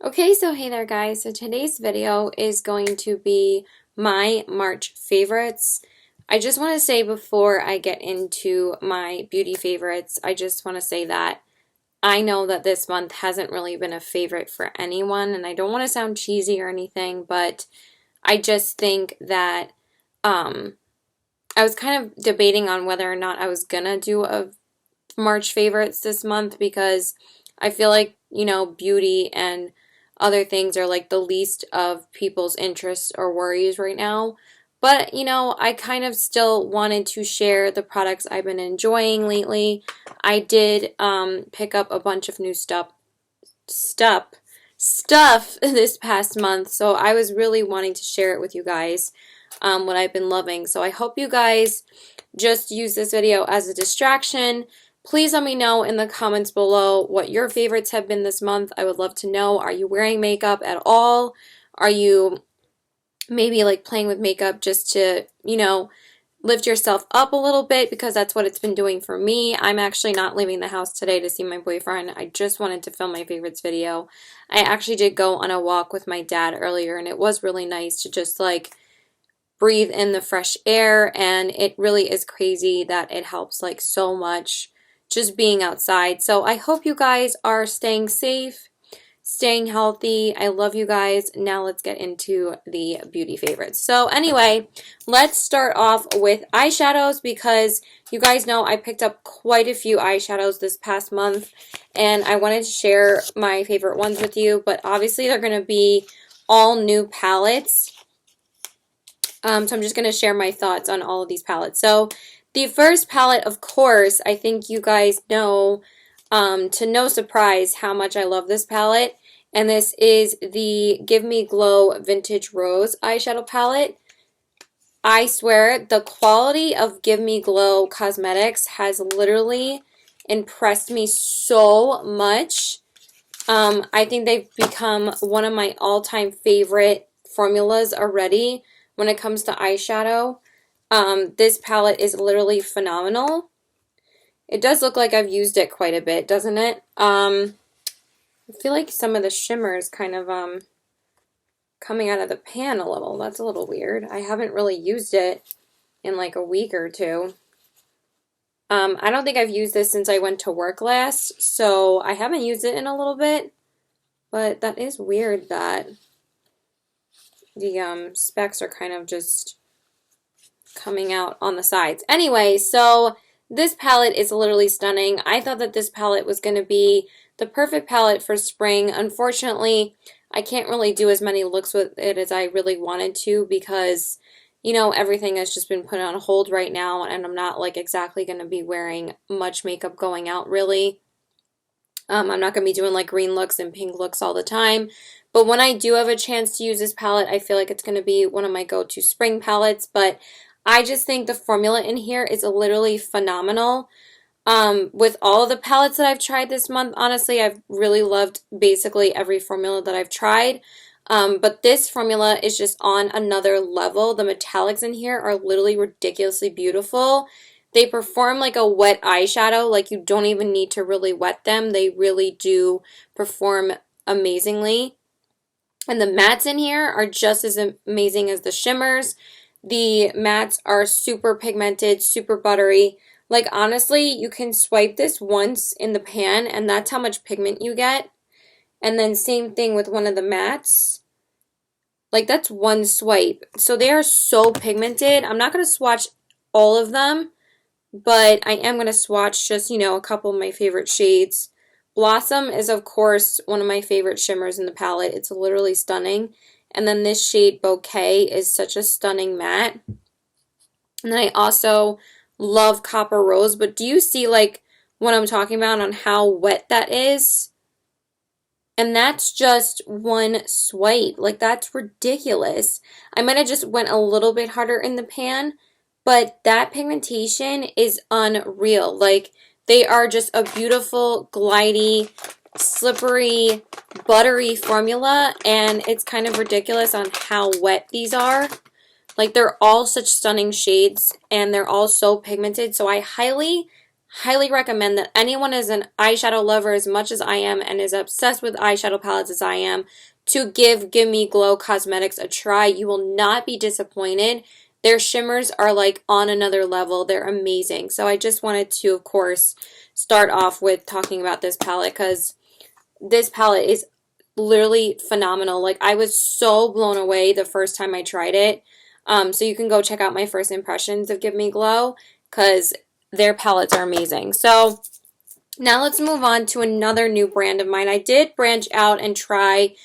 Okay, so hey there guys. So today's video is going to be my March favorites. I just want to say before I get into my beauty favorites, I just want to say that I know that this month hasn't really been a favorite for anyone, and I don't want to sound cheesy or anything, but I just think that um, I was kind of debating on whether or not I was gonna do a March favorites this month because I feel like, beauty and other things are like the least of people's interests or worries right now. But, I kind of still wanted to share the products I've been enjoying lately. I did pick up a bunch of new stuff stuff this past month, so I was really wanting to share it with you guys, what I've been loving. So I hope you guys just use this video as a distraction. Please let me know in the comments below what your favorites have been this month. I would love to know. Are you wearing makeup at all? Are you maybe like playing with makeup just to, lift yourself up a little bit, because that's what it's been doing for me. I'm actually not leaving the house today to see my boyfriend. I just wanted to film my favorites video. I actually did go on a walk with my dad earlier, and it was really nice to just like breathe in the fresh air, and it really is crazy that it helps like so much just being outside. So I hope you guys are staying safe, staying healthy. I love you guys. Now let's get into the beauty favorites. So anyway, let's start off with eyeshadows, because you guys know I picked up quite a few eyeshadows this past month, and I wanted to share my favorite ones with you, but obviously they're going to be all new palettes. So I'm just going to share my thoughts on all of these palettes. So the first palette, of course, I think you guys know, to no surprise, how much I love this palette. And this is the Give Me Glow Vintage Rose eyeshadow palette. I swear, the quality of Give Me Glow Cosmetics has literally impressed me so much. I think they've become one of my all-time favorite formulas already when it comes to eyeshadow. This palette is literally phenomenal. It does look like I've used it quite a bit, doesn't it? I feel like some of the shimmer is kind of coming out of the pan a little. That's a little weird. I haven't really used it in like a week or two. I don't think I've used this since I went to work last, so I haven't used it in a little bit. But that is weird that the specks are kind of just coming out on the sides. Anyway, so this palette is literally stunning. I thought that this palette was going to be the perfect palette for spring. Unfortunately, I can't really do as many looks with it as I really wanted to, because, everything has just been put on hold right now, and I'm not like exactly going to be wearing much makeup going out really. I'm not going to be doing like green looks and pink looks all the time. But when I do have a chance to use this palette, I feel like it's going to be one of my go-to spring palettes. But I just think the formula in here is literally phenomenal. With all of the palettes that I've tried this month, honestly, I've really loved basically every formula that I've tried. But this formula is just on another level. The metallics in here are literally ridiculously beautiful. They perform like a wet eyeshadow, like you don't even need to really wet them. They really do perform amazingly. And the mattes in here are just as amazing as the shimmers. The mattes are super pigmented, super buttery. Like honestly, you can swipe this once in the pan and that's how much pigment you get. And then same thing with one of the mattes. Like that's one swipe. So they are so pigmented. I'm not going to swatch all of them, but I am going to swatch just, a couple of my favorite shades. Blossom is, of course, one of my favorite shimmers in the palette. It's literally stunning. And then this shade Bouquet is such a stunning matte. And then I also love Copper Rose, but do you see like what I'm talking about on how wet that is? And that's just one swipe. Like that's ridiculous. I might have just went a little bit harder in the pan, but that pigmentation is unreal. Like they are just a beautiful, glidey, slippery, buttery formula, and it's kind of ridiculous on how wet these are. Like they're all such stunning shades, and they're all so pigmented, so I highly, highly recommend that anyone is an eyeshadow lover as much as I am and is obsessed with eyeshadow palettes as I am to give Gimme Glow Cosmetics a try. You will not be disappointed. Their shimmers are like on another level. They're amazing. So I just wanted to, of course, start off with talking about this palette because this palette is literally phenomenal. Like, I was so blown away the first time I tried it. So you can go check out my first impressions of Give Me Glow because their palettes are amazing. So now let's move on to another new brand of mine. I did branch out and try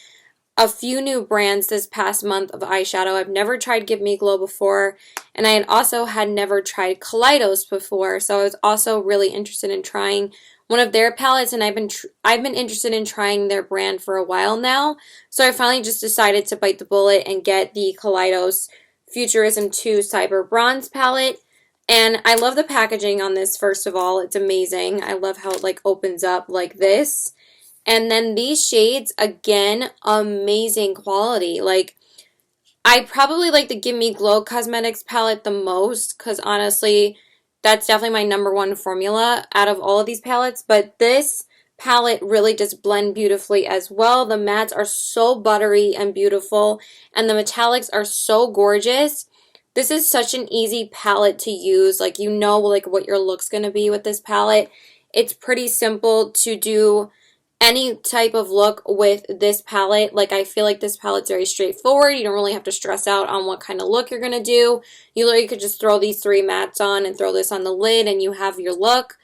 a few new brands this past month of eyeshadow. I've never tried Give Me Glow before, and I also had never tried Kaleidos before, so I was also really interested in trying one of their palettes, and I've been interested in trying their brand for a while now, so I finally just decided to bite the bullet and get the Kaleidos Futurism 2 Cyber Bronze palette. And I love the packaging on this, first of all. It's amazing. I love how it like opens up like this. And then these shades, again, amazing quality. Like, I probably like the Give Me Glow Cosmetics palette the most because honestly, that's definitely my number one formula out of all of these palettes. But this palette really does blend beautifully as well. The mattes are so buttery and beautiful, and the metallics are so gorgeous. This is such an easy palette to use. Like, you know, like what your look's going to be with this palette. It's pretty simple to do any type of look with this palette. Like, I feel like this palette's very straightforward. You don't really have to stress out on what kind of look you're going to do. You literally could just throw these three mattes on and throw this on the lid and you have your look.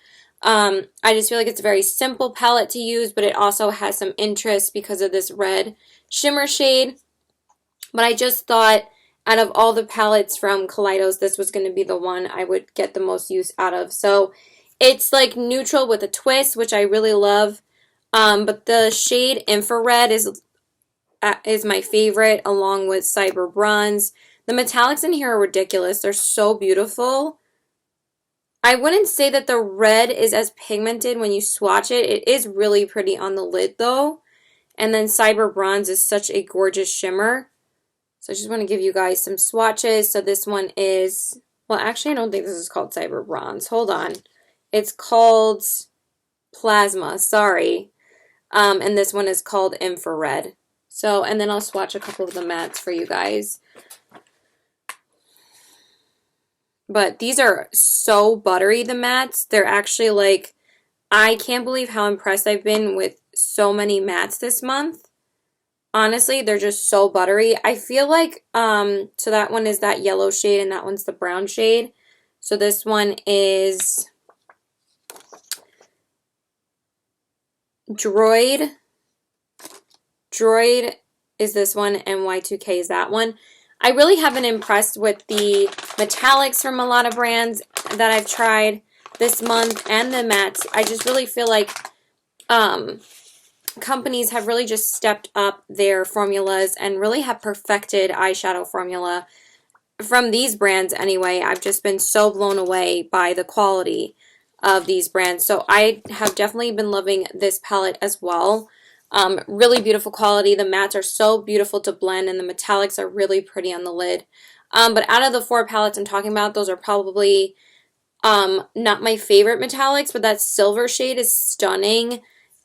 I just feel like it's a very simple palette to use, but it also has some interest because of this red shimmer shade. But I just thought out of all the palettes from Kaleidos, this was going to be the one I would get the most use out of. So it's like neutral with a twist, which I really love. But the shade Infrared is my favorite, along with Cyber Bronze. The metallics in here are ridiculous. They're so beautiful. I wouldn't say that the red is as pigmented when you swatch it. It is really pretty on the lid, though. And then Cyber Bronze is such a gorgeous shimmer. So I just want to give you guys some swatches. So this one is, well, actually, I don't think this is called Cyber Bronze. Hold on. It's called Plasma. Sorry. And this one is called Infrared. So, and then I'll swatch a couple of the mattes for you guys. But these are so buttery, the mattes. They're actually like, I can't believe how impressed I've been with so many mattes this month. Honestly, they're just so buttery. I feel like, so that one is that yellow shade and that one's the brown shade. So this one is Droid is this one, and Y2K is that one. I really have been impressed with the metallics from a lot of brands that I've tried this month and the mattes. I just really feel like companies have really just stepped up their formulas and really have perfected eyeshadow formula from these brands anyway. I've just been so blown away by the quality of these brands. So I have definitely been loving this palette as well. Really beautiful quality. The mattes are so beautiful to blend and the metallics are really pretty on the lid. But out of the four palettes I'm talking about, those are probably not my favorite metallics, but that silver shade is stunning.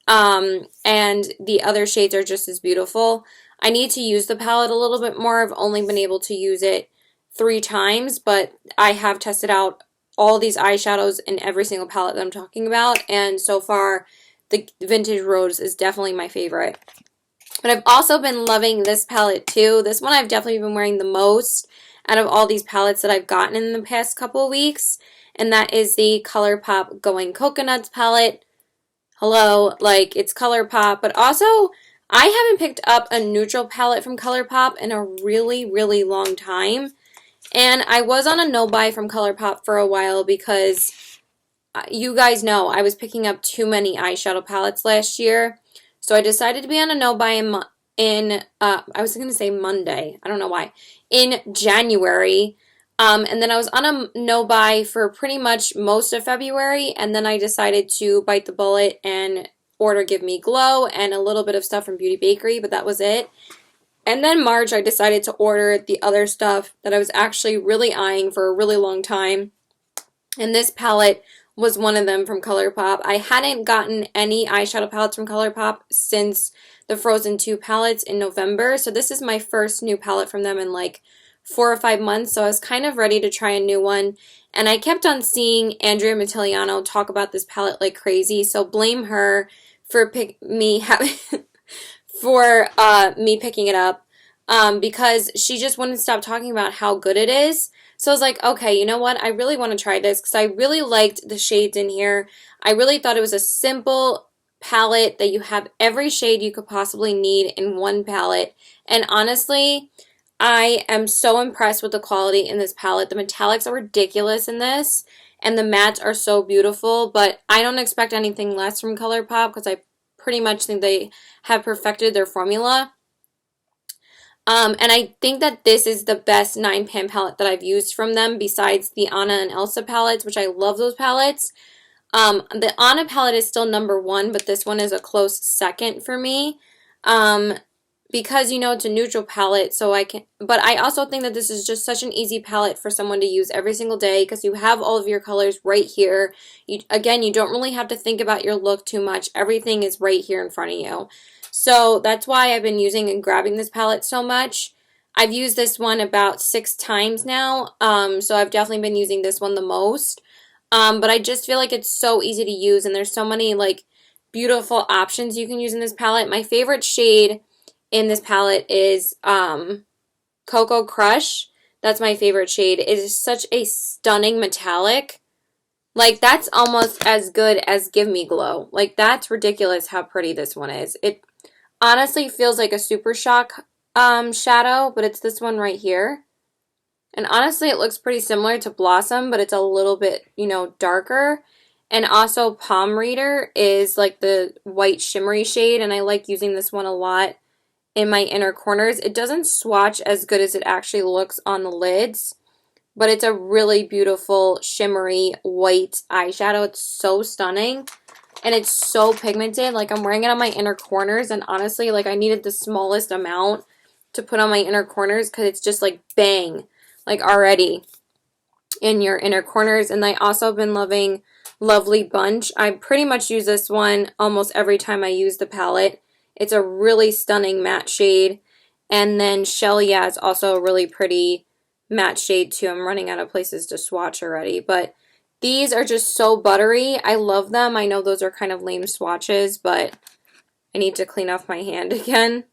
And the other shades are just as beautiful. I need to use the palette a little bit more. I've only been able to use it 3 times, but I have tested out all these eyeshadows in every single palette that I'm talking about, and so far the Vintage Rose is definitely my favorite. But I've also been loving this palette too. This one I've definitely been wearing the most out of all these palettes that I've gotten in the past couple weeks, and that is the ColourPop Going Coconuts palette. Hello, like, it's ColourPop, but also I haven't picked up a neutral palette from ColourPop in a really, really long time. And I was on a no-buy from ColourPop for a while because you guys know I was picking up too many eyeshadow palettes last year. So I decided to be on a no-buy I was going to say Monday. I don't know why. In January. And then I was on a no-buy for pretty much most of February. And then I decided to bite the bullet and order Give Me Glow and a little bit of stuff from Beauty Bakery. But that was it. And then March, I decided to order the other stuff that I was actually really eyeing for a really long time. And this palette was one of them from ColourPop. I hadn't gotten any eyeshadow palettes from ColourPop since the Frozen 2 palettes in November, so this is my first new palette from them in like 4 or 5 months, so I was kind of ready to try a new one, and I kept on seeing Andrea Mattiliano talk about this palette like crazy, so blame her for me picking it up, because she just wouldn't stop talking about how good it is. So I was like, okay, you know what? I really want to try this because I really liked the shades in here. I really thought it was a simple palette that you have every shade you could possibly need in one palette. And honestly, I am so impressed with the quality in this palette. The metallics are ridiculous in this, and the mattes are so beautiful, but I don't expect anything less from ColourPop because I pretty much think they have perfected their formula. And I think that this is the best 9-pan palette that I've used from them besides the Anna and Elsa palettes, which I love those palettes. The Anna palette is still number 1, but this one is a close second for me. Because, you know, it's a neutral palette, so but I also think that this is just such an easy palette for someone to use every single day because you have all of your colors right here. Again, you don't really have to think about your look too much. Everything is right here in front of you. So that's why I've been using and grabbing this palette so much. I've used this one about 6 times now, so I've definitely been using this one the most. But I just feel like it's so easy to use, and there's so many like beautiful options you can use in this palette. My favorite shade in this palette is Cocoa Crush. That's my favorite shade. It is such a stunning metallic. Like, that's almost as good as Give Me Glow. Like, that's ridiculous how pretty this one is. It honestly feels like a Super Shock shadow, but it's this one right here. And honestly, it looks pretty similar to Blossom, but it's a little bit, you know, darker. And also Palm Reader is like the white shimmery shade, and I like using this one a lot in my inner corners. It doesn't swatch as good as it actually looks on the lids, but it's a really beautiful shimmery white eyeshadow. It's so stunning, and it's so pigmented. Like, I'm wearing it on my inner corners, and honestly, like, I needed the smallest amount to put on my inner corners because it's just like bang, like already in your inner corners. And I also have been loving Lovely Bunch. I pretty much use this one almost every time I use the palette. It's a really stunning matte shade. And then Shell Yeah is also a really pretty matte shade too. I'm running out of places to swatch already, but these are just so buttery. I love them. I know those are kind of lame swatches, but I need to clean off my hand again.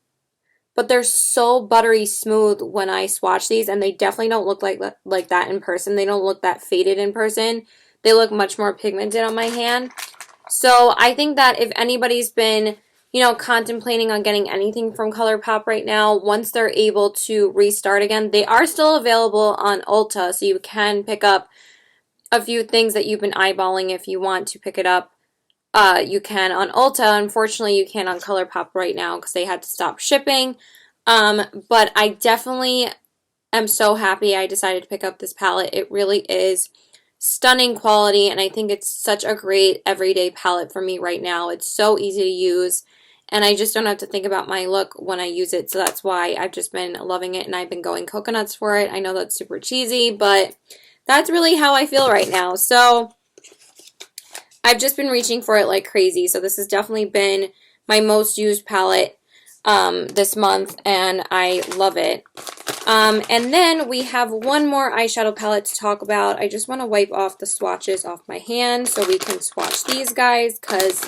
But they're so buttery smooth when I swatch these, and they definitely don't look like that in person. They don't look that faded in person. They look much more pigmented on my hand. So I think that if anybody's been, you know, contemplating on getting anything from ColourPop right now, once they're able to restart again, they are still available on Ulta, so you can pick up a few things that you've been eyeballing. If you want to pick it up, you can on Ulta. Unfortunately, you can't on ColourPop right now because they had to stop shipping. But I definitely am so happy I decided to pick up this palette. It really is stunning quality, and I think it's such a great everyday palette for me right now. It's so easy to use, and I just don't have to think about my look when I use it, so that's why I've just been loving it, and I've been going coconuts for it. I know that's super cheesy, but that's really how I feel right now. So I've just been reaching for it like crazy, so this has definitely been my most used palette this month, and I love it. And then we have one more eyeshadow palette to talk about. I just want to wipe off the swatches off my hand so we can swatch these guys, because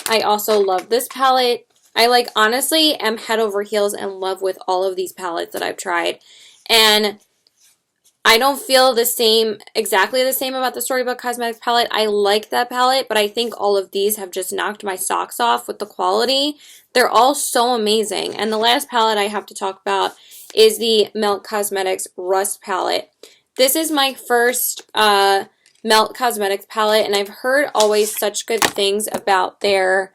I also love this palette. I like, honestly, am head over heels in love with all of these palettes that I've tried. And I don't feel exactly the same about the Storybook Cosmetics palette. I like that palette, but I think all of these have just knocked my socks off with the quality. They're all so amazing. And the last palette I have to talk about is the Melt Cosmetics Rust palette. This is my first Melt Cosmetics palette, and I've heard always such good things about their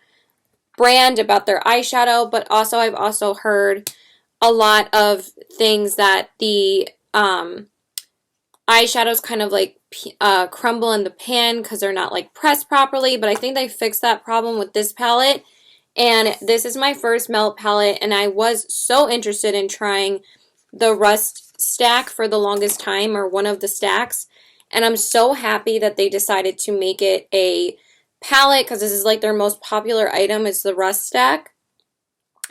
brand, about their eyeshadow, but also I've also heard a lot of things that the eyeshadows kind of like crumble in the pan because they're not like pressed properly, but I think they fixed that problem with this palette. And this is my first Melt palette, and I was so interested in trying the Rust stack for the longest time, or one of the stacks. And I'm so happy that they decided to make it a palette because this is like their most popular item is the Rust Stack.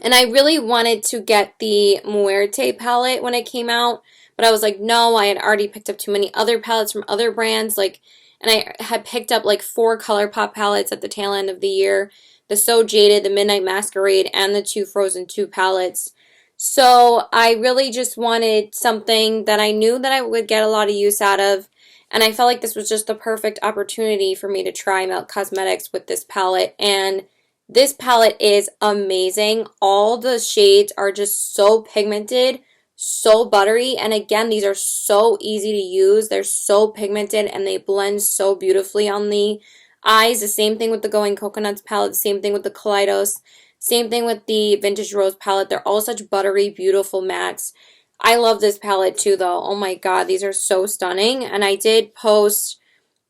And I really wanted to get the Muerte palette when it came out, but I was like, no, I had already picked up too many other palettes from other brands, like, and I had picked up like 4 ColourPop palettes at the tail end of the year, the So Jaded, the Midnight Masquerade, and the 2 Frozen 2 palettes. So I really just wanted something that I knew that I would get a lot of use out of, and I felt like this was just the perfect opportunity for me to try Melt Cosmetics with this palette, and this palette is amazing. All the shades are just so pigmented, so buttery, and again, these are so easy to use. They're so pigmented and they blend so beautifully on the eyes. The same thing with the Going Coconuts palette, same thing with the Kaleidos, same thing with the Vintage Rose palette. They're all such buttery, beautiful mattes. I love this palette too though. Oh my god, these are so stunning. And I did post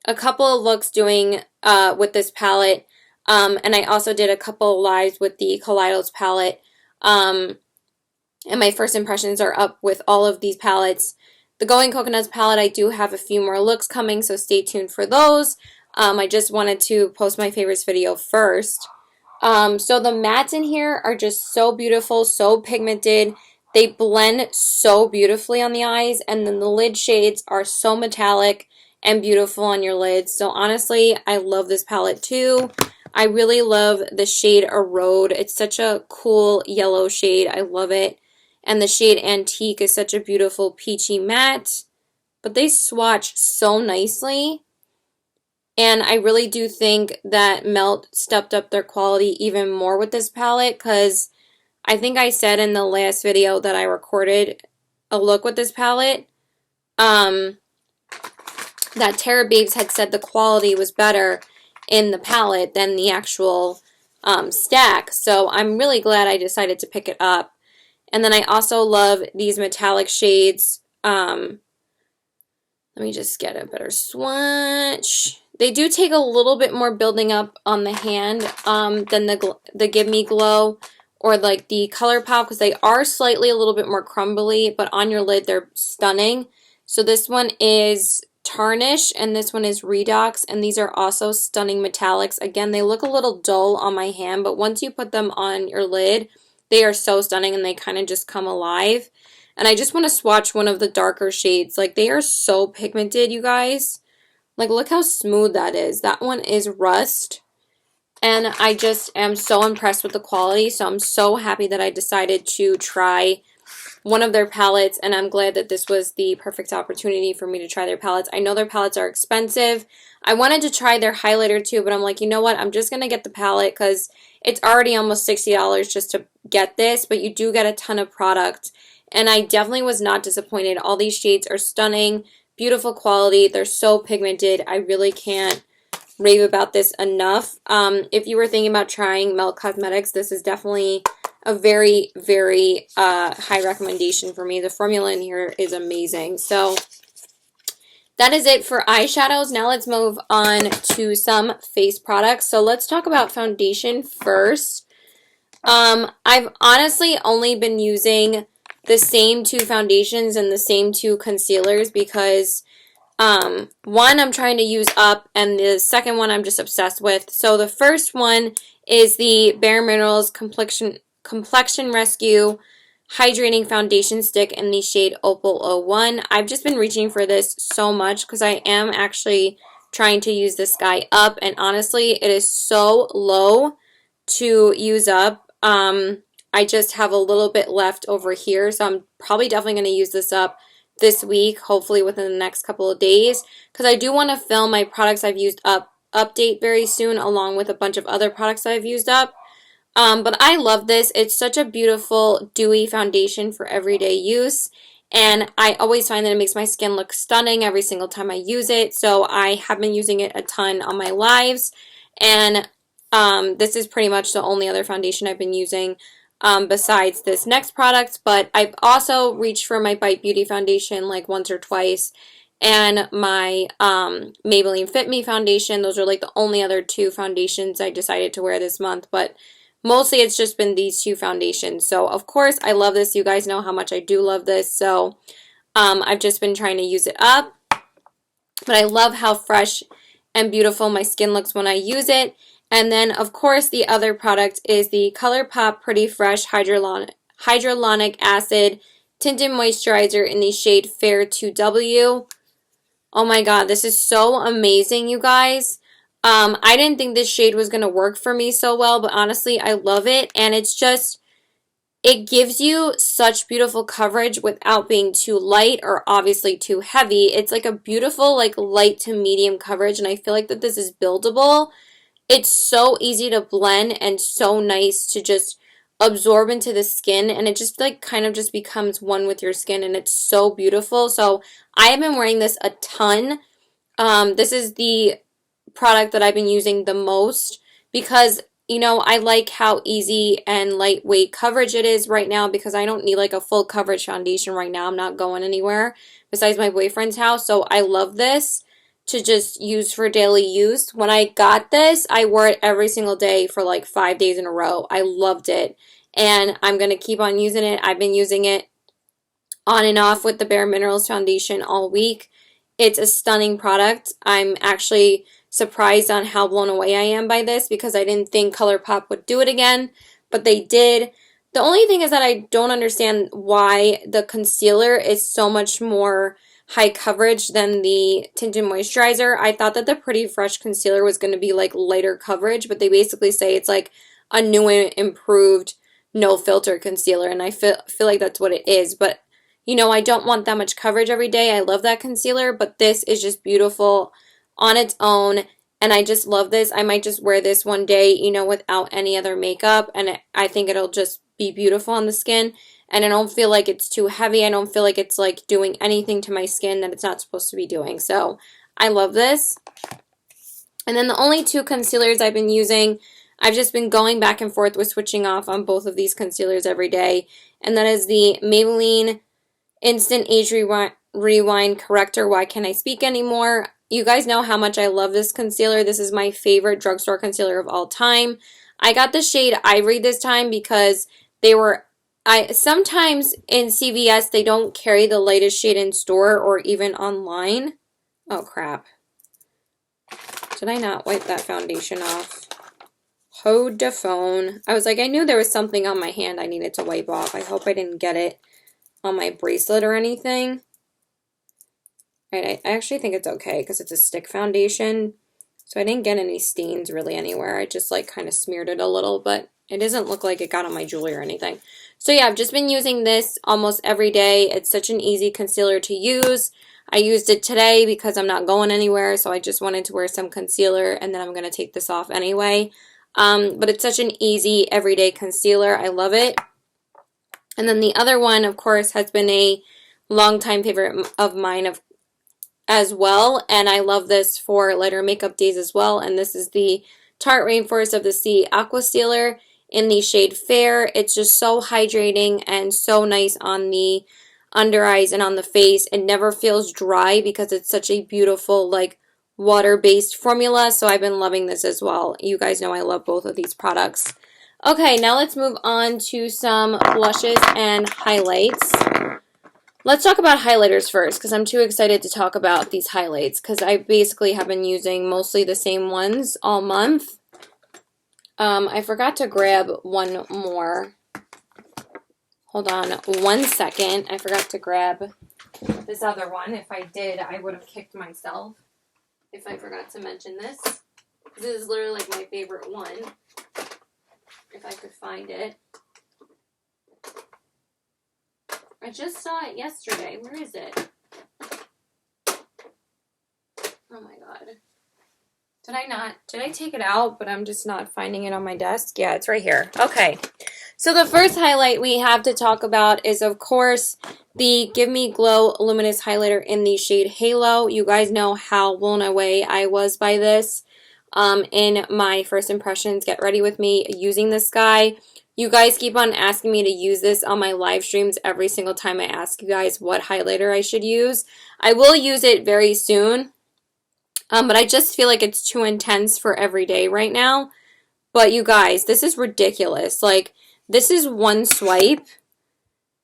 a couple of looks doing with this palette. And I also did a couple of lives with the Kaleidos palette. And my first impressions are up with all of these palettes. The Going Coconuts palette, I do have a few more looks coming, so stay tuned for those. I just wanted to post my favorites video first. So the mattes in here are just so beautiful, so pigmented. They blend so beautifully on the eyes, and then the lid shades are so metallic and beautiful on your lids. So honestly, I love this palette too. I really love the shade Erode. It's such a cool yellow shade. I love it. And the shade Antique is such a beautiful peachy matte. But they swatch so nicely. And I really do think that Melt stepped up their quality even more with this palette, because I think I said in the last video that I recorded a look with this palette, that Tara Babes had said the quality was better in the palette than the actual stack. So I'm really glad I decided to pick it up. And then I also love these metallic shades. Let me just get a better swatch. They do take a little bit more building up on the hand than the Give Me Glow or like the ColourPop, because they are slightly a little bit more crumbly, but on your lid they're stunning. So this one is Tarnish and this one is Redox, and these are also stunning metallics. Again, they look a little dull on my hand, but once you put them on your lid, they are so stunning and they kind of just come alive. And I just want to swatch one of the darker shades. Like, they are so pigmented, you guys. Like, look how smooth that is. That one is Rust. And I just am so impressed with the quality. So I'm so happy that I decided to try one of their palettes. And I'm glad that this was the perfect opportunity for me to try their palettes. I know their palettes are expensive. I wanted to try their highlighter too, but I'm like, you know what? I'm just going to get the palette because it's already almost $60 just to get this. But you do get a ton of product. And I definitely was not disappointed. All these shades are stunning, beautiful quality. They're so pigmented. I really can't rave about this enough. If you were thinking about trying Melt Cosmetics, this is definitely a very, very high recommendation for me. The formula in here is amazing. So that is it for eyeshadows. Now let's move on to some face products. So let's talk about foundation first. I've honestly only been using the same 2 foundations and the same 2 concealers because one I'm trying to use up and the second one I'm just obsessed with. So the first one is the Bare Minerals Complexion Rescue Hydrating Foundation Stick in the shade Opal 01. I've just been reaching for this so much because I am actually trying to use this guy up, and honestly it is so low to use up. I just have a little bit left over here, so I'm probably definitely going to use this up this week, hopefully within the next couple of days, because I do want to film my products I've used up update very soon, along with a bunch of other products I've used up. But I love this. It's such a beautiful dewy foundation for everyday use, and I always find that it makes my skin look stunning every single time I use it, so I have been using it a ton on my lives, and this is pretty much the only other foundation I've been using besides this next product. But I've also reached for my Bite Beauty foundation like once or twice, and my Maybelline Fit Me foundation. Those are like the only other 2 foundations I decided to wear this month, but mostly it's just been these 2 foundations. So of course I love this. You guys know how much I do love this, so I've just been trying to use it up. but I love how fresh and beautiful my skin looks when I use it. And then, of course, the other product is the ColourPop Pretty Fresh Hyaluronic Acid Tinted Moisturizer in the shade Fair 2W. Oh my god, this is so amazing, you guys. I didn't think this shade was going to work for me so well, but honestly, I love it. And it's just, it gives you such beautiful coverage without being too light or obviously too heavy. It's like a beautiful, like light to medium coverage, and I feel like that this is buildable. It's so easy to blend and so nice to just absorb into the skin, and it just like kind of just becomes one with your skin, and it's so beautiful. So I have been wearing this a ton. This is the product that I've been using the most because, you know, I like how easy and lightweight coverage it is right now because I don't need like a full coverage foundation right now. I'm not going anywhere besides my boyfriend's house. So I love this to just use for daily use. When I got this, I wore it every single day for like 5 days in a row. I loved it. And I'm going to keep on using it. I've been using it on and off with the Bare Minerals foundation all week. It's a stunning product. I'm actually surprised on how blown away I am by this because I didn't think ColourPop would do it again, but they did. The only thing is that I don't understand why the concealer is so much more high coverage than the tinted moisturizer. I thought that the Pretty Fresh concealer was going to be like lighter coverage, but they basically say it's like a new and improved no filter concealer, and I feel like that's what it is. But you know, I don't want that much coverage every day. I love that concealer, but this is just beautiful on its own, and I just love this. I might just wear this one day, you know, without any other makeup, and I think it'll just be beautiful on the skin. And I don't feel like it's too heavy. I don't feel like it's like doing anything to my skin that it's not supposed to be doing. So I love this. And then the only two concealers I've been using, I've just been going back and forth with switching off on both of these concealers every day. And that is the Maybelline Instant Age Rewind Corrector Why Can't I Speak Anymore. You guys know how much I love this concealer. This is my favorite drugstore concealer of all time. I got the shade Ivory this time because they were sometimes in CVS they don't carry the lightest shade in store or even online. Oh crap. Did I not wipe that foundation off? Hold the phone. I was like, I knew there was something on my hand I needed to wipe off. I hope I didn't get it on my bracelet or anything. Right, I actually think it's okay because it's a stick foundation. So I didn't get any stains really anywhere. I just like kind of smeared it a little, but it doesn't look like it got on my jewelry or anything. So yeah, I've just been using this almost every day. It's such an easy concealer to use. I used it today because I'm not going anywhere, so I just wanted to wear some concealer, and then I'm going to take this off anyway. But it's such an easy everyday concealer. I love it. And then the other one, of course, has been a longtime favorite of mine as well, and I love this for lighter makeup days as well, and this is the Tarte Rainforest of the Sea Aqua Sealer in the shade Fair. It's just so hydrating and so nice on the under eyes and on the face. It never feels dry because it's such a beautiful like water-based formula, so I've been loving this as well. You guys know I love both of these products. Okay, now let's move on to some blushes and highlights. Let's talk about highlighters first because I'm too excited to talk about these highlights because I basically have been using mostly the same ones all month. I forgot to grab one more. Hold on 1 second. I forgot to grab this other one. If I did, I would have kicked myself if I forgot to mention this. This is literally like my favorite one. If I could find it. I just saw it yesterday. Where is it? Oh my god. Did I take it out, but I'm just not finding it on my desk? Yeah, it's right here. Okay. So the first highlight we have to talk about is, of course, the Give Me Glow Luminous Highlighter in the shade Halo. You guys know how blown away I was by this in my first impressions. Get ready with me using this guy. You guys keep on asking me to use this on my live streams every single time I ask you guys what highlighter I should use. I will use it very soon, but I just feel like it's too intense for every day right now. But you guys, this is ridiculous. Like, this is one swipe,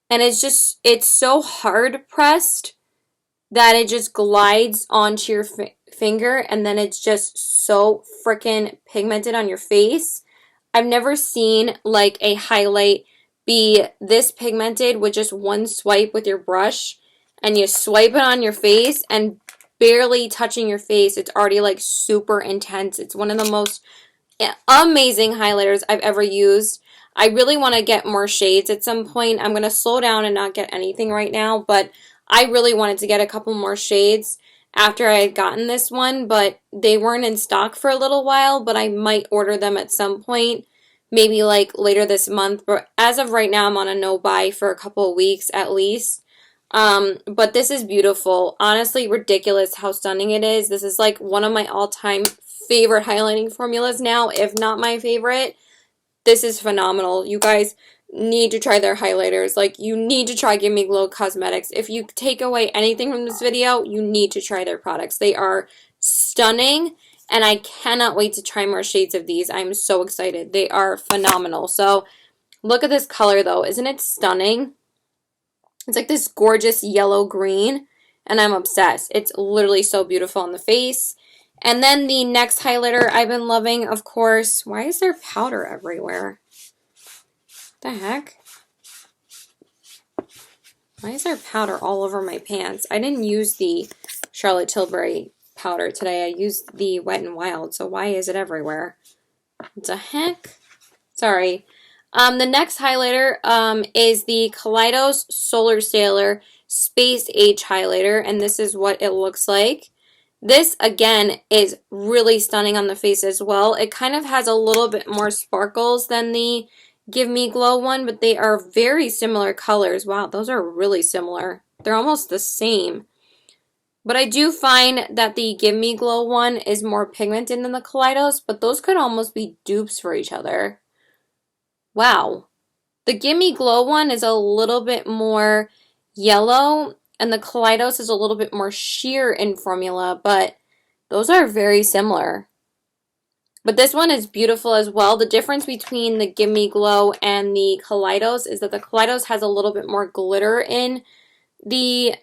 and it's so hard pressed that it just glides onto your finger and then it's just so freaking pigmented on your face. I've never seen like a highlight be this pigmented with just one swipe with your brush, and you swipe it on your face and barely touching your face, it's already like super intense. It's one of the most amazing highlighters I've ever used. I really want to get more shades at some point. I'm going to slow down and not get anything right now, but I really wanted to get a couple more shades after I had gotten this one, but they weren't in stock for a little while, but I might order them at some point, maybe like later this month. But as of right now, I'm on a no buy for a couple of weeks at least. But this is beautiful. Honestly, ridiculous how stunning it is. This is like one of my all-time favorite highlighting formulas now, if not my favorite. This is phenomenal. You guys need to try their highlighters. Like, you need to try Gimme Glow Cosmetics. If you take away anything from this video, you need to try their products. They are stunning, and I cannot wait to try more shades of these. I'm so excited. They are phenomenal. So, look at this color, though. Isn't it stunning? It's like this gorgeous yellow-green, and I'm obsessed. It's literally so beautiful on the face. And then the next highlighter I've been loving, of course. Why is there powder everywhere? The heck? Why is there powder all over my pants? I didn't use the Charlotte Tilbury powder today. I used the Wet n Wild, so why is it everywhere? What the heck? Sorry. The next highlighter is the Kaleidos Solar Sailor Space Age highlighter, and this is what it looks like. This, again, is really stunning on the face as well. It kind of has a little bit more sparkles than the Give Me Glow one, but they are very similar colors. Wow, those are really similar. They're almost the same. But I do find that the Give Me Glow one is more pigmented than the Kaleidos, but those could almost be dupes for each other. Wow. The Give Me Glow one is a little bit more yellow, and the Kaleidos is a little bit more sheer in formula, but those are very similar. But this one is beautiful as well. The difference between the Give Me Glow and the Kaleidos is that the Kaleidos has a little bit more glitter in the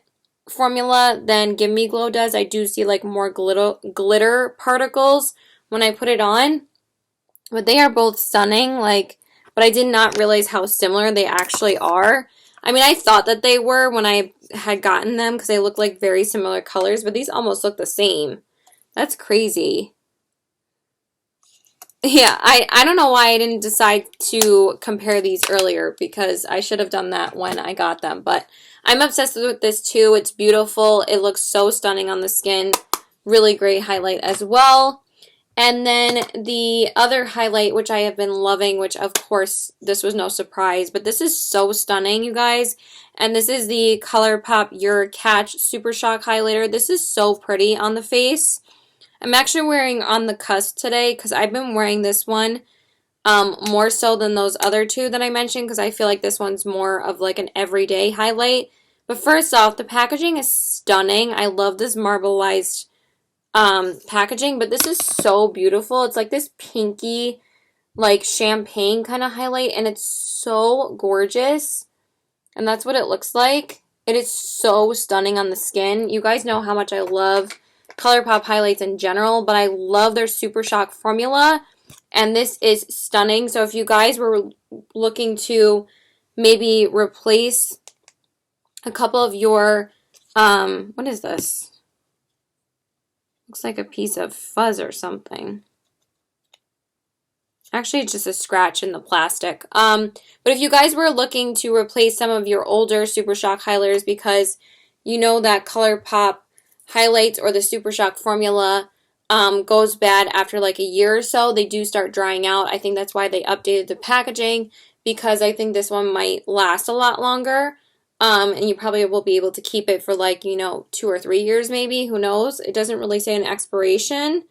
formula than Give Me Glow does. I do see like more glitter particles when I put it on. But they are both stunning, but I did not realize how similar they actually are. I mean, I thought that they were when I had gotten them because they look like very similar colors, but these almost look the same. That's crazy. Yeah, I don't know why I didn't decide to compare these earlier, because I should have done that when I got them. But I'm obsessed with this too. It's beautiful. It looks so stunning on the skin. Really great highlight as well. And then the other highlight, which I have been loving, which of course this was no surprise, but this is so stunning, you guys. And this is the ColourPop Your Catch Super Shock Highlighter. This is so pretty on the face. I'm actually wearing On the Cusp today because I've been wearing this one more so than those other two that I mentioned, because I feel like this one's more of like an everyday highlight. But first off, the packaging is stunning. I love this marbleized packaging, but this is so beautiful. It's like this pinky, like champagne kind of highlight, and it's so gorgeous. And that's what it looks like. It is so stunning on the skin. You guys know how much I love ColourPop highlights in general, but I love their Super Shock formula, and this is stunning. So if you guys were looking to maybe replace a couple of your, what is this? Looks like a piece of fuzz or something. Actually, it's just a scratch in the plastic. But if you guys were looking to replace some of your older Super Shock highlighters, because you know that ColourPop highlights or the Super Shock formula goes bad after like a year or so, they do start drying out. I think that's why they updated the packaging, because I think this one might last a lot longer. And you probably will be able to keep it for like, 2 or 3 years maybe. Who knows? It doesn't really say an expiration.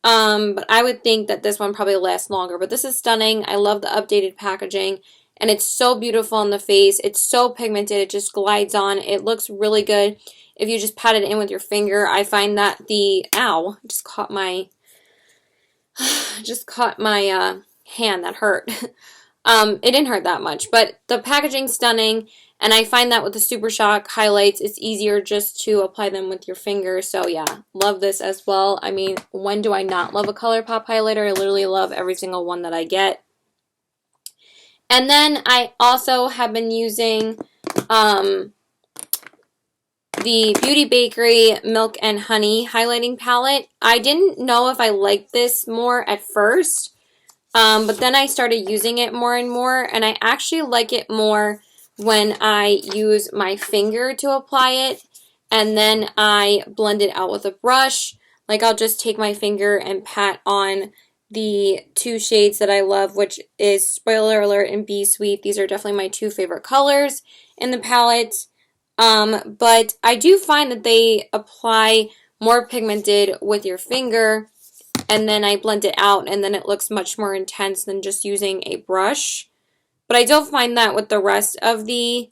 But I would think that this one probably lasts longer. But this is stunning. I love the updated packaging. And it's so beautiful on the face. It's so pigmented. It just glides on. It looks really good if you just pat it in with your finger. I find that the, ow, just caught my hand. That hurt. It didn't hurt that much, but the packaging's stunning, and I find that with the Super Shock highlights, it's easier just to apply them with your finger. So yeah, love this as well. I mean, when do I not love a ColourPop highlighter? I literally love every single one that I get. And then I also have been using the Beauty Bakery Milk and Honey highlighting palette. I didn't know if I liked this more at first, but then I started using it more and more, and I actually like it more when I use my finger to apply it, and then I blend it out with a brush. Like, I'll just take my finger and pat on the two shades that I love, which is Spoiler Alert and Be Sweet. These are definitely my two favorite colors in the palette. But I do find that they apply more pigmented with your finger, and then I blend it out, and then it looks much more intense than just using a brush. But I don't find that with the rest of the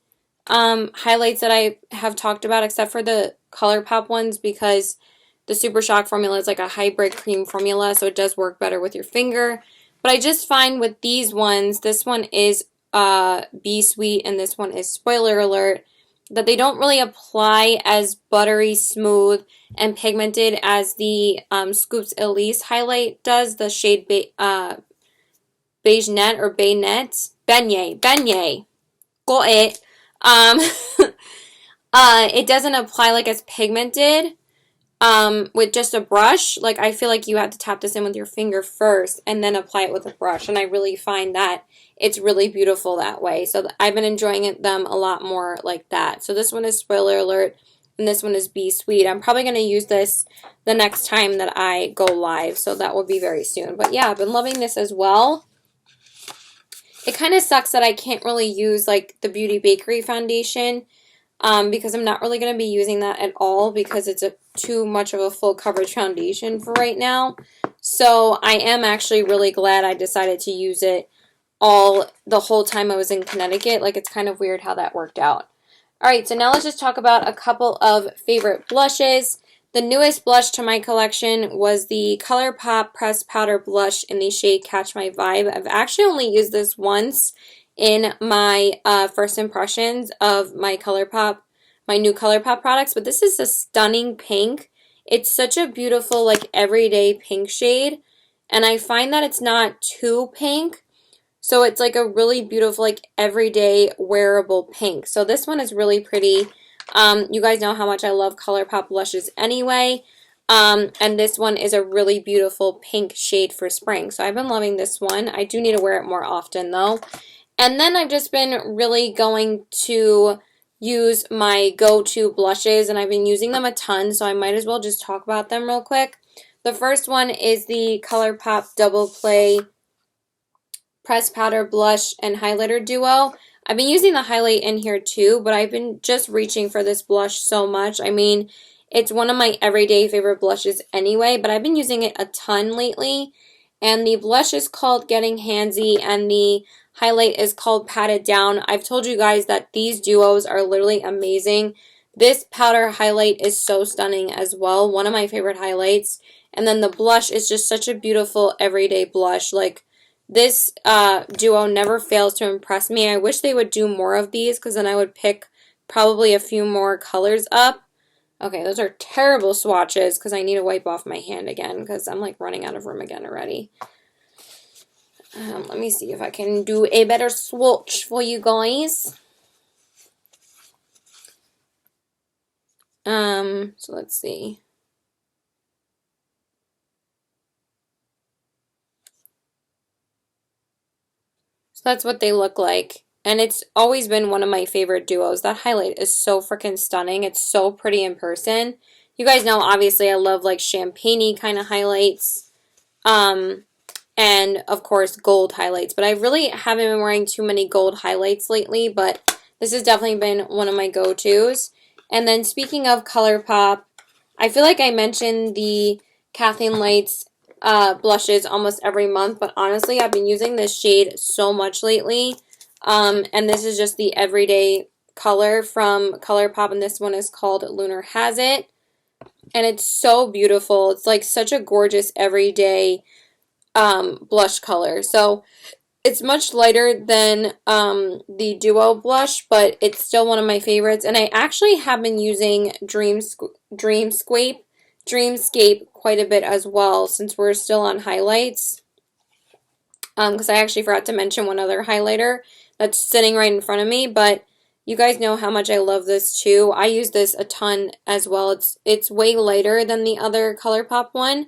highlights that I have talked about, except for the ColourPop ones, because the Super Shock formula is like a hybrid cream formula, so it does work better with your finger. But I just find with these ones, this one is Be Sweet and this one is Spoiler Alert, that they don't really apply as buttery smooth and pigmented as the Scoops Elise highlight does, the shade Beige Net or Beignet. Beignet. Got it. It doesn't apply like as pigmented with just a brush. Like, I feel like you have to tap this in with your finger first and then apply it with a brush, and I really find that it's really beautiful that way. So I've been enjoying them a lot more like that. So this one is Spoiler Alert, and this one is Be Sweet. I'm probably going to use this the next time that I go live, so that will be very soon. But yeah, I've been loving this as well. It kind of sucks that I can't really use like the Beauty Bakery foundation because I'm not really going to be using that at all because it's too much of a full coverage foundation for right now. So I am actually really glad I decided to use it the whole time I was in Connecticut. Like, it's kind of weird how that worked out. Alright, so now let's just talk about a couple of favorite blushes. The newest blush to my collection was the ColourPop Pressed Powder Blush in the shade Catch My Vibe. I've actually only used this once in my first impressions of my new ColourPop products, but this is a stunning pink. It's such a beautiful, like, everyday pink shade, and I find that it's not too pink, so it's like a really beautiful, like, everyday wearable pink. So this one is really pretty. You guys know how much I love ColourPop blushes anyway. And this one is a really beautiful pink shade for spring. So I've been loving this one. I do need to wear it more often though. And then I've just been really going to use my go-to blushes, and I've been using them a ton, so I might as well just talk about them real quick. The first one is the ColourPop Double Play Pressed Powder Blush and Highlighter Duo. I've been using the highlight in here too, but I've been just reaching for this blush so much. I mean, it's one of my everyday favorite blushes anyway, but I've been using it a ton lately. And the blush is called Getting Handsy, and the highlight is called Pat It Down. I've told you guys that these duos are literally amazing. This powder highlight is so stunning as well. One of my favorite highlights. And then the blush is just such a beautiful everyday blush. Like, this duo never fails to impress me. I wish they would do more of these because then I would pick probably a few more colors up. Okay, those are terrible swatches because I need to wipe off my hand again because I'm like running out of room again already. Let me see if I can do a better swatch for you guys. So let's see. So that's what they look like. And it's always been one of my favorite duos. That highlight is so freaking stunning. It's so pretty in person. You guys know, obviously, I love like champagne-y kind of highlights. And, of course, gold highlights. But I really haven't been wearing too many gold highlights lately. But this has definitely been one of my go-tos. And then speaking of ColourPop, I feel like I mentioned the Kathleen Lights blushes almost every month, but honestly, I've been using this shade so much lately, and this is just the everyday color from ColourPop, and this one is called Lunar Has It, and it's so beautiful. It's like such a gorgeous everyday blush color. So It's much lighter than the Duo blush, but it's still one of my favorites. And I actually have been using Dreamscape quite a bit as well, since we're still on highlights. Because I actually forgot to mention one other highlighter that's sitting right in front of me, but you guys know how much I love this too. I use this a ton as well. It's way lighter than the other ColourPop one,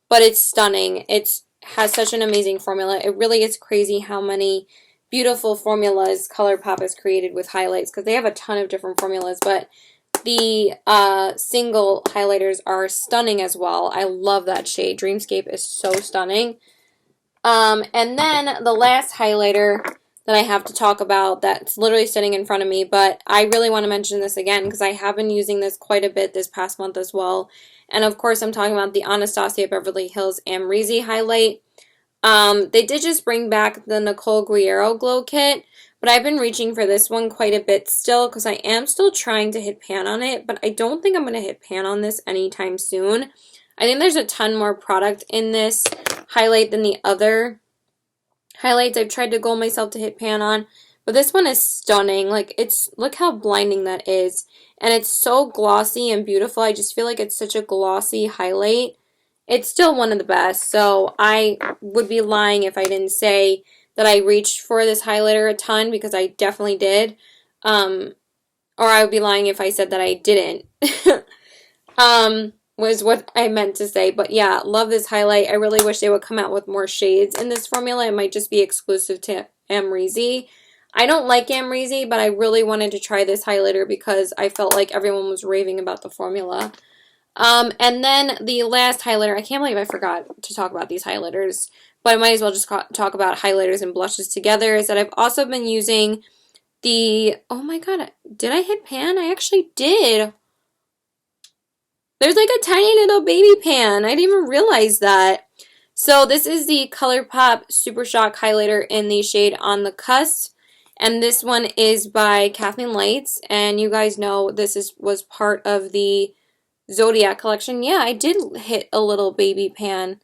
but it's stunning. It has such an amazing formula. It really is crazy how many beautiful formulas ColourPop has created with highlights, because they have a ton of different formulas, but the single highlighters are stunning as well. I love that shade. Dreamscape is so stunning. And then the last highlighter that I have to talk about that's literally sitting in front of me, but I really want to mention this again because I have been using this quite a bit this past month as well. And of course, I'm talking about the Anastasia Beverly Hills Amrezy highlight. They did just bring back the Nicole Guerriero Glow Kit, but I've been reaching for this one quite a bit still because I am still trying to hit pan on it, but I don't think I'm going to hit pan on this anytime soon. I think there's a ton more product in this highlight than the other highlights I've tried to goal myself to hit pan on, but this one is stunning. Like, look how blinding that is, and it's so glossy and beautiful. I just feel like it's such a glossy highlight. It's still one of the best, so I would be lying if I didn't say that I reached for this highlighter a ton, because I definitely did, or I would be lying if I said that I didn't. Was what I meant to say. But yeah, love this highlight. I really wish they would come out with more shades in this formula. It might just be exclusive to Amrezy. I don't like Amrezy, but I really wanted to try this highlighter because I felt like everyone was raving about the formula. And then the last highlighter, I can't believe I forgot to talk about these highlighters, but I might as well just talk about highlighters and blushes together, is that I've also been using the, oh my god, did I hit pan? I actually did. There's like a tiny little baby pan. I didn't even realize that. So this is the ColourPop Super Shock highlighter in the shade On the Cusp. And this one is by Kathleen Lights. And you guys know this was part of the Zodiac collection. Yeah, I did hit a little baby pan.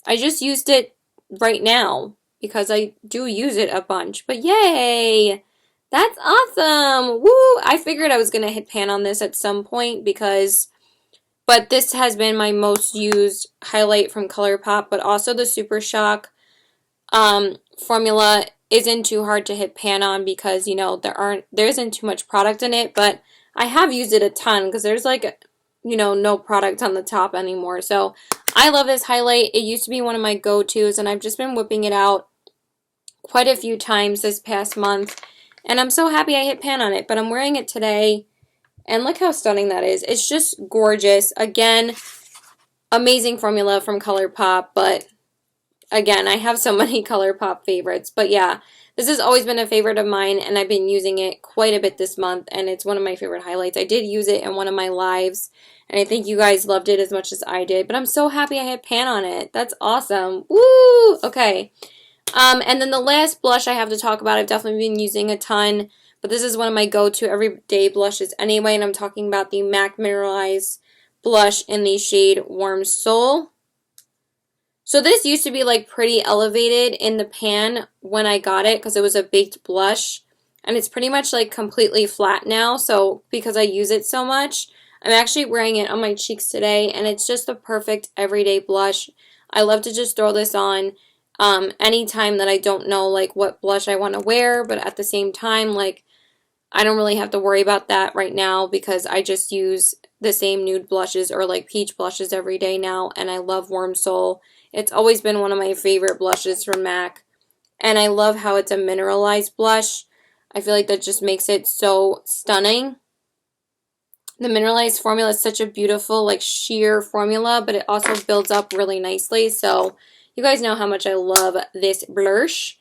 I just used it right now because I do use it a bunch. But yay! That's awesome! Woo! I figured I was going to hit pan on this at some point but this has been my most used highlight from ColourPop, but also the Super Shock formula isn't too hard to hit pan on because, you know, there isn't too much product in it, but I have used it a ton because there's like, you know, no product on the top anymore. So I love this highlight. It used to be one of my go-tos, and I've just been whipping it out quite a few times this past month, and I'm so happy I hit pan on it, but I'm wearing it today. And look how stunning that is. It's just gorgeous. Again, amazing formula from ColourPop, but again, I have so many ColourPop favorites. But yeah, this has always been a favorite of mine, and I've been using it quite a bit this month, and it's one of my favorite highlights. I did use it in one of my lives, and I think you guys loved it as much as I did, but I'm so happy I had pan on it. That's awesome. Woo! Okay. And then the last blush I have to talk about, I've definitely been using a ton, but this is one of my go-to everyday blushes anyway, and I'm talking about the MAC Mineralize blush in the shade Warm Soul. So this used to be like pretty elevated in the pan when I got it because it was a baked blush, and it's pretty much like completely flat now, so because I use it so much, I'm actually wearing it on my cheeks today, and it's just the perfect everyday blush. I love to just throw this on anytime that I don't know like what blush I want to wear, but at the same time, like, I don't really have to worry about that right now because I just use the same nude blushes or like peach blushes every day now, and I love Warm Soul. It's always been one of my favorite blushes from MAC, and I love how it's a mineralized blush. I feel like that just makes it so stunning. The mineralized formula is such a beautiful like sheer formula, but it also builds up really nicely, so you guys know how much I love this blush.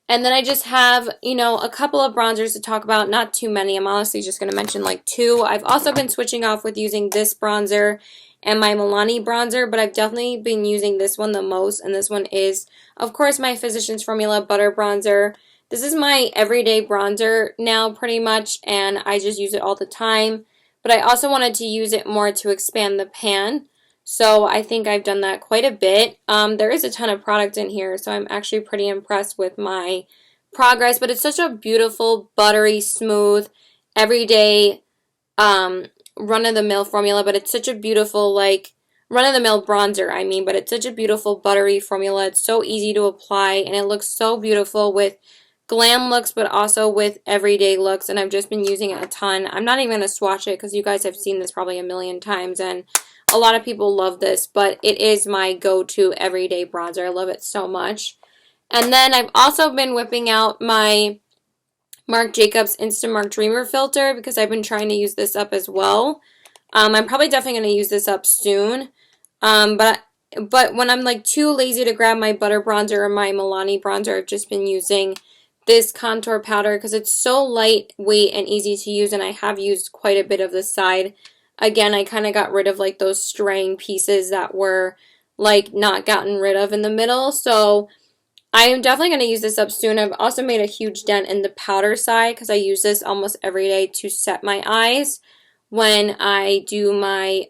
And then I just have, you know, a couple of bronzers to talk about. Not too many. I'm honestly just going to mention like two. I've also been switching off with using this bronzer and my Milani bronzer, but I've definitely been using this one the most. And this one is, of course, my Physicians Formula Butter Bronzer. This is my everyday bronzer now pretty much, and I just use it all the time. But I also wanted to use it more to expand the pan. So I think I've done that quite a bit. There is a ton of product in here, so I'm actually pretty impressed with my progress, but it's such a beautiful, buttery, smooth, everyday, run-of-the-mill formula, but it's such a beautiful, like, run-of-the-mill bronzer, I mean, but it's such a beautiful, buttery formula. It's so easy to apply, and it looks so beautiful with glam looks, but also with everyday looks, and I've just been using it a ton. I'm not even going to swatch it because you guys have seen this probably a million times, and a lot of people love this, but it is my go-to everyday bronzer. I love it so much. And then I've also been whipping out my Marc Jacobs Instamark Dreamer filter because I've been trying to use this up as well. I'm probably definitely going to use this up soon. But when I'm like too lazy to grab my butter bronzer or my Milani bronzer, I've just been using this contour powder because it's so lightweight and easy to use, and I have used quite a bit of this side. Again, I kind of got rid of like those straying pieces that were like not gotten rid of in the middle, so I am definitely going to use this up soon. I've also made a huge dent in the powder side because I use this almost every day to set my eyes when I do my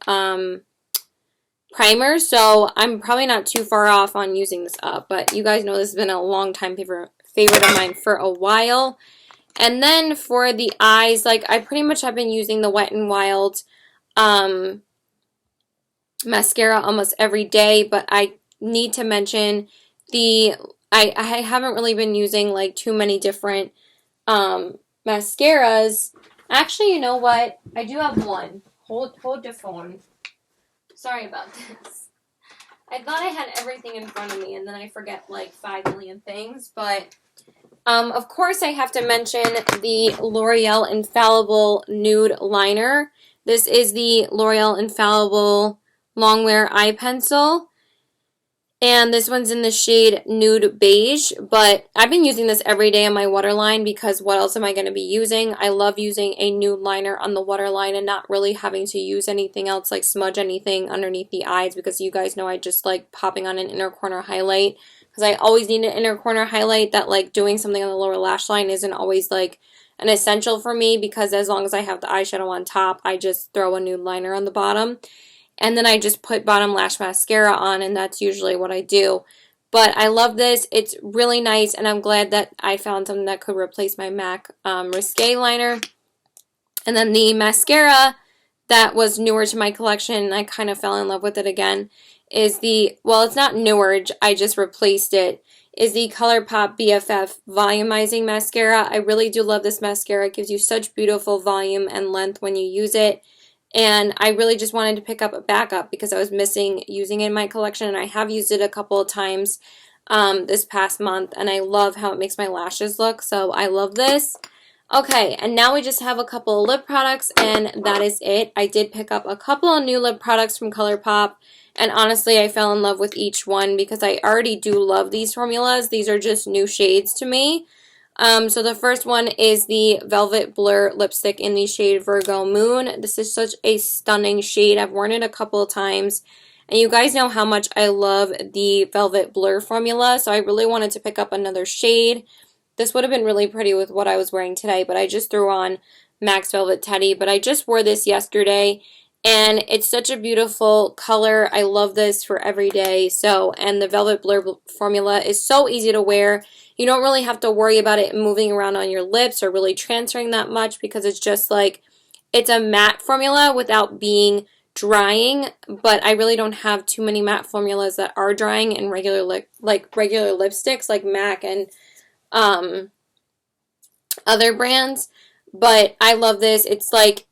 primer, so I'm probably not too far off on using this up, but you guys know this has been a long time favorite of mine for a while. And then for the eyes, like I pretty much have been using the Wet n Wild mascara almost every day, but I need to mention I haven't really been using like too many different mascaras. Actually, you know what? I do have one. Hold the phone. Sorry about this. I thought I had everything in front of me, and then I forget like 5 million things, but of course I have to mention the L'Oreal Infallible Nude Liner. This is the L'Oreal Infallible Longwear Eye Pencil, and this one's in the shade Nude Beige, but I've been using this every day on my waterline because what else am I going to be using? I love using a nude liner on the waterline and not really having to use anything else, like smudge anything underneath the eyes, because you guys know I just like popping on an inner corner highlight because I always need an inner corner highlight. That like doing something on the lower lash line isn't always like an essential for me, because as long as I have the eyeshadow on top, I just throw a nude liner on the bottom. And then I just put bottom lash mascara on, and that's usually what I do. But I love this. It's really nice, and I'm glad that I found something that could replace my MAC Risque liner. And then the mascara that was newer to my collection, and I kind of fell in love with it again, is the, well, it's not newer, I just replaced it, is the ColourPop BFF Volumizing Mascara. I really do love this mascara. It gives you such beautiful volume and length when you use it. And I really just wanted to pick up a backup because I was missing using it in my collection, and I have used it a couple of times this past month, and I love how it makes my lashes look, so I love this. Okay, and now we just have a couple of lip products, and that is it. I did pick up a couple of new lip products from ColourPop, and honestly, I fell in love with each one because I already do love these formulas. These are just new shades to me. So the first one is the Velvet Blur lipstick in the shade Virgo Moon. This is such a stunning shade. I've worn it a couple of times, and you guys know how much I love the Velvet Blur formula, so I really wanted to pick up another shade. This would have been really pretty with what I was wearing today, but I just threw on Max Velvet Teddy, but I just wore this yesterday, and it's such a beautiful color. I love this for every day. So, and the Velvet Blur formula is so easy to wear. You don't really have to worry about it moving around on your lips or really transferring that much because it's just like, it's a matte formula without being drying, but I really don't have too many matte formulas that are drying in regular regular lipsticks like MAC and other brands. But I love this. It's like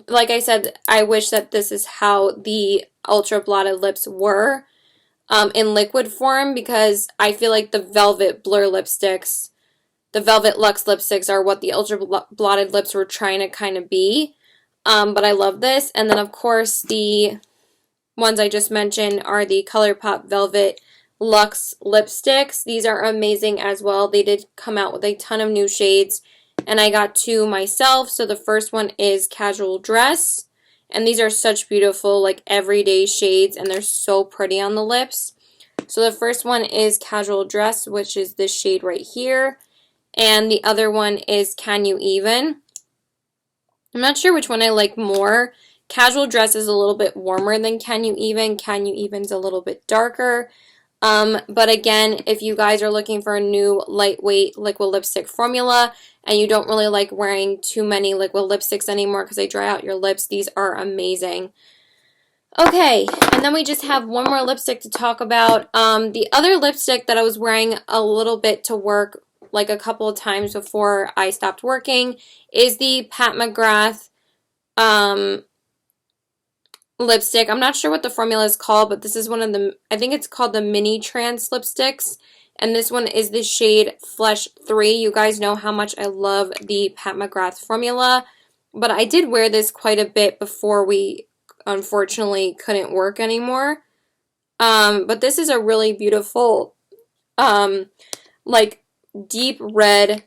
I said, I wish that this is how the Ultra Blotted lips were in liquid form, because I feel like the Velvet Blur lipsticks, the Velvet Luxe lipsticks are what the Ultra Blotted lips were trying to kind of be. But I love this. And then, of course, the ones I just mentioned are the ColourPop Velvet Luxe lipsticks. These are amazing as well. They did come out with a ton of new shades, and I got two myself. So the first one is Casual Dress, and these are such beautiful like everyday shades, and they're so pretty on the lips. So the first one is Casual Dress, which is this shade right here, and the other one is Can You Even. I'm not sure which one I like more. Casual Dress is a little bit warmer than Can You Even. Can You Even's a little bit darker. But again, if you guys are looking for a new lightweight liquid lipstick formula and you don't really like wearing too many liquid lipsticks anymore because they dry out your lips, these are amazing. Okay, and then we just have one more lipstick to talk about. The other lipstick that I was wearing a little bit to work, like a couple of times before I stopped working, is the Pat McGrath lipstick. I'm not sure what the formula is called, but this is one of the, I think it's called the Mini Trance lipsticks. And this one is the shade Flesh 3. You guys know how much I love the Pat McGrath formula. But I did wear this quite a bit before we unfortunately couldn't work anymore. But this is a really beautiful, like deep red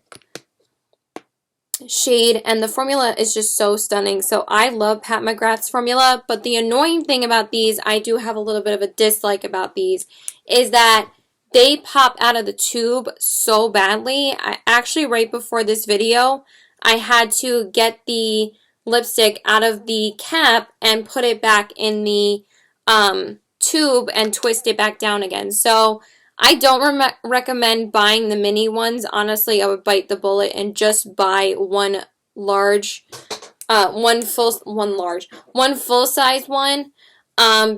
shade, and the formula is just so stunning. So I love Pat McGrath's formula, but the annoying thing about these, I do have a little bit of a dislike about these, is that they pop out of the tube so badly. I actually, right before this video, I had to get the lipstick out of the cap and put it back in the tube and twist it back down again. So I don't recommend buying the mini ones. Honestly, I would bite the bullet and just buy one full size one,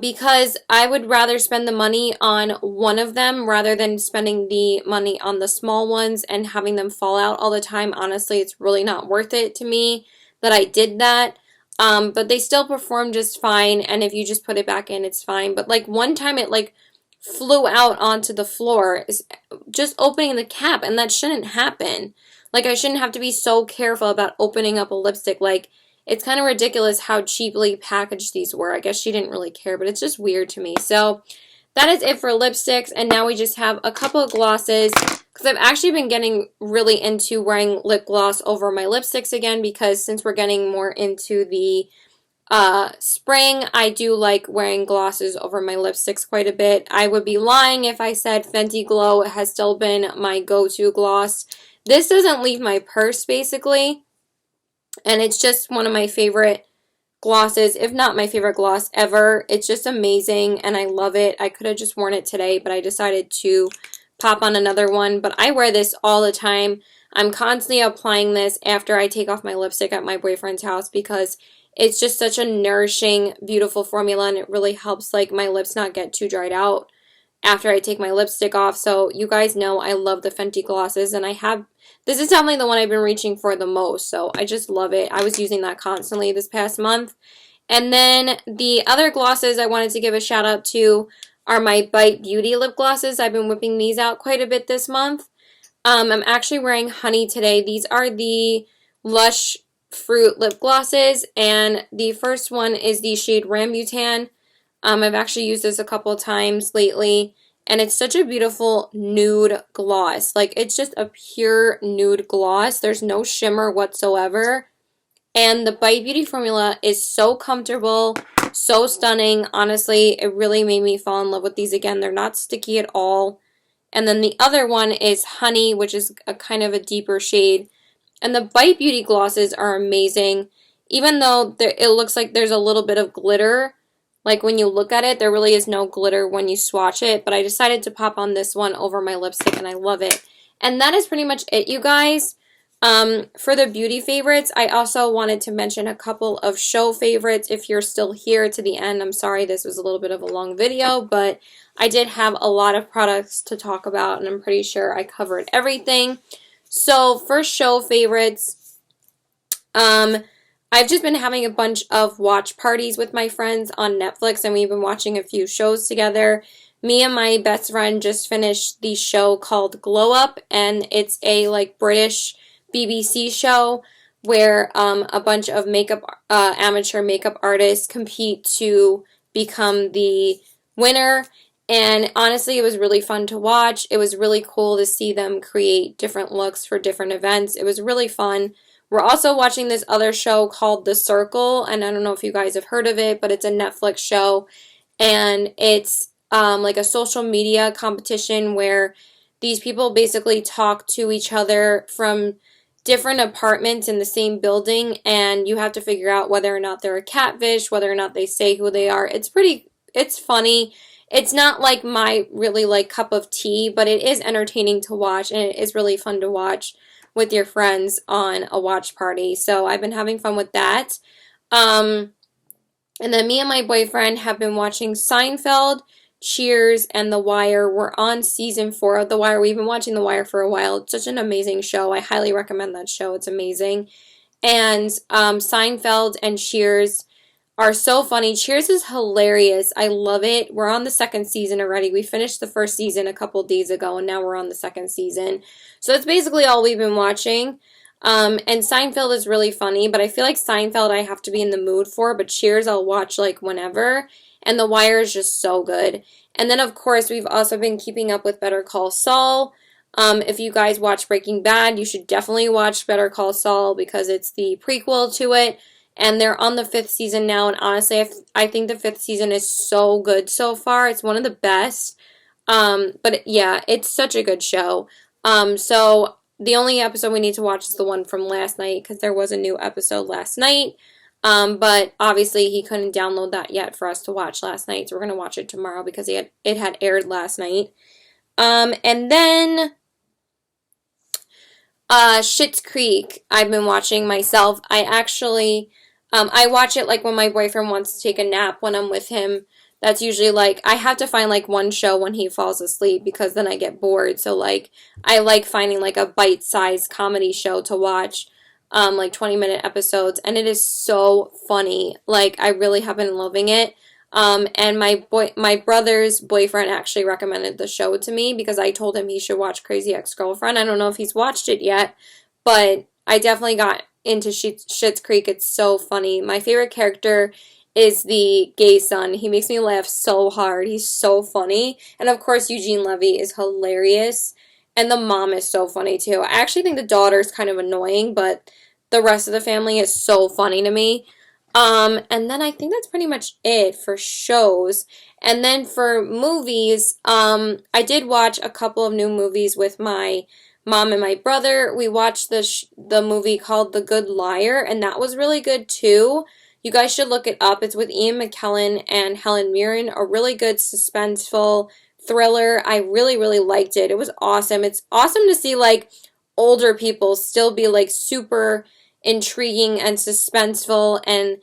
because I would rather spend the money on one of them rather than spending the money on the small ones and having them fall out all the time. Honestly, it's really not worth it to me that I did that. But they still perform just fine, and if you just put it back in, it's fine. But like one time it like flew out onto the floor, is just opening the cap, and that shouldn't happen. Like, I shouldn't have to be so careful about opening up a lipstick. Like, it's kind of ridiculous how cheaply packaged these were. I guess she didn't really care, but it's just weird to me. So that is it for lipsticks, and now we just have a couple of glosses, because I've actually been getting really into wearing lip gloss over my lipsticks again, because since we're getting more into the spring, I do like wearing glosses over my lipsticks quite a bit. I would be lying if I said Fenty Glow has still been my go-to gloss. This doesn't leave my purse, basically, and it's just one of my favorite glosses, if not my favorite gloss ever. It's just amazing, and I love it. I could have just worn it today, but I decided to pop on another one, but I wear this all the time. I'm constantly applying this after I take off my lipstick at my boyfriend's house, because it's just such a nourishing, beautiful formula, and it really helps like my lips not get too dried out after I take my lipstick off. So you guys know I love the Fenty glosses, and this is definitely the one I've been reaching for the most, so I just love it. I was using that constantly this past month. And then the other glosses I wanted to give a shout out to are my Bite Beauty lip glosses. I've been whipping these out quite a bit this month. I'm actually wearing Honey today. These are the Lush Fruit lip glosses, and the first one is the shade Rambutan. I've actually used this a couple of times lately, and it's such a beautiful nude gloss. Like, it's just a pure nude gloss. There's no shimmer whatsoever, and the Bite Beauty formula is so comfortable, so stunning. Honestly, it really made me fall in love with these again. They're not sticky at all. And then the other one is Honey, which is a kind of a deeper shade. And the Bite Beauty glosses are amazing. Even though it looks like there's a little bit of glitter, like when you look at it, there really is no glitter when you swatch it. But I decided to pop on this one over my lipstick, and I love it. And that is pretty much it, you guys. For the beauty favorites, I also wanted to mention a couple of show favorites. If you're still here to the end, I'm sorry this was a little bit of a long video, but I did have a lot of products to talk about, and I'm pretty sure I covered everything. So for show favorites, I've just been having a bunch of watch parties with my friends on Netflix, and we've been watching a few shows together. Me and my best friend just finished the show called Glow Up, and it's a like British BBC show where a bunch of amateur makeup artists compete to become the winner. And honestly, it was really fun to watch. It was really cool to see them create different looks for different events. It was really fun. We're also watching this other show called The Circle, and I don't know if you guys have heard of it, but it's a Netflix show, and it's like a social media competition where these people basically talk to each other from different apartments in the same building, and you have to figure out whether or not they're a catfish, whether or not they say who they are. It's funny. It's not like my really like cup of tea, but it is entertaining to watch, and it is really fun to watch with your friends on a watch party. So I've been having fun with that. Um, and then me and my boyfriend have been watching Seinfeld, Cheers, and The Wire. We're on season 4 of The Wire. We've been watching The Wire for a while. It's such an amazing show. I highly recommend that show. It's amazing. And Seinfeld and Cheers are so funny. Cheers is hilarious. I love it. We're on the second season already. We finished the first season a couple days ago, and now we're on the second season. So that's basically all we've been watching. And Seinfeld is really funny, but I feel like Seinfeld I have to be in the mood for, but Cheers I'll watch like whenever. And The Wire is just so good. And then, of course, we've also been keeping up with Better Call Saul. If you guys watch Breaking Bad, you should definitely watch Better Call Saul because it's the prequel to it. And they're on the 5th season now. And honestly, I think the 5th season is so good so far. It's one of the best. But yeah, it's such a good show. So the only episode we need to watch is the one from last night because there was a new episode last night. But obviously he couldn't download that yet for us to watch last night. So we're going to watch it tomorrow because it had aired last night. And then Schitt's Creek I've been watching myself. I watch it like when my boyfriend wants to take a nap when I'm with him. That's usually like, I have to find like one show when he falls asleep because then I get bored. So like, I like finding like a bite-sized comedy show to watch, like 20-minute episodes. And it is so funny. Like, I really have been loving it. And my brother's boyfriend actually recommended the show to me because I told him he should watch Crazy Ex-Girlfriend. I don't know if he's watched it yet, but I definitely got into Schitt's Creek. It's so funny. My favorite character is the gay son. He makes me laugh so hard. He's so funny. And of course, Eugene Levy is hilarious. And the mom is so funny too. I actually think the daughter is kind of annoying, but the rest of the family is so funny to me. And then I think that's pretty much it for shows. And then for movies, I did watch a couple of new movies with my mom and my brother. We watched the movie called The Good Liar, and that was really good too. You guys should look it up. It's with Ian McKellen and Helen Mirren, a really good suspenseful thriller. I really, really liked it. It was awesome. It's awesome to see like older people still be like super intriguing and suspenseful and,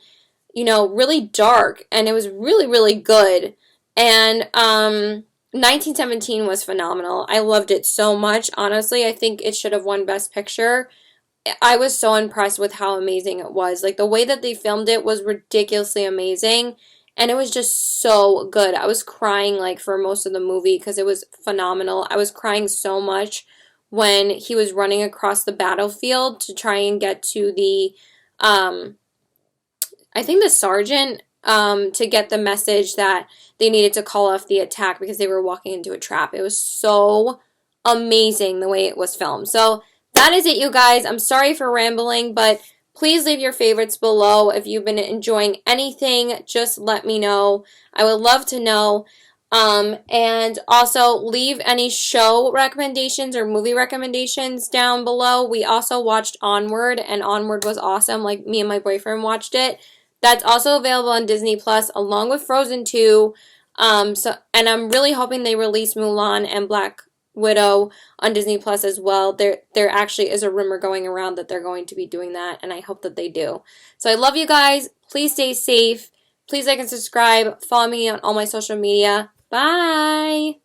you know, really dark. And it was really, really good. And 1917 was phenomenal. I loved it so much. Honestly, I think it should have won Best Picture. I was so impressed with how amazing it was. Like, the way that they filmed it was ridiculously amazing, and it was just so good. I was crying, like, for most of the movie because it was phenomenal. I was crying so much when he was running across the battlefield to try and get to the, I think the sergeant, to get the message that they needed to call off the attack because they were walking into a trap. It was so amazing the way it was filmed. So that is it, you guys. I'm sorry for rambling, but please leave your favorites below. If you've been enjoying anything, just let me know. I would love to know. And also leave any show recommendations or movie recommendations down below. We also watched Onward, and Onward was awesome. Like, me and my boyfriend watched it. That's also available on Disney Plus along with Frozen 2. And I'm really hoping they release Mulan and Black Widow on Disney Plus as well. There actually is a rumor going around that they're going to be doing that, and I hope that they do. So I love you guys. Please stay safe. Please like and subscribe. Follow me on all my social media. Bye!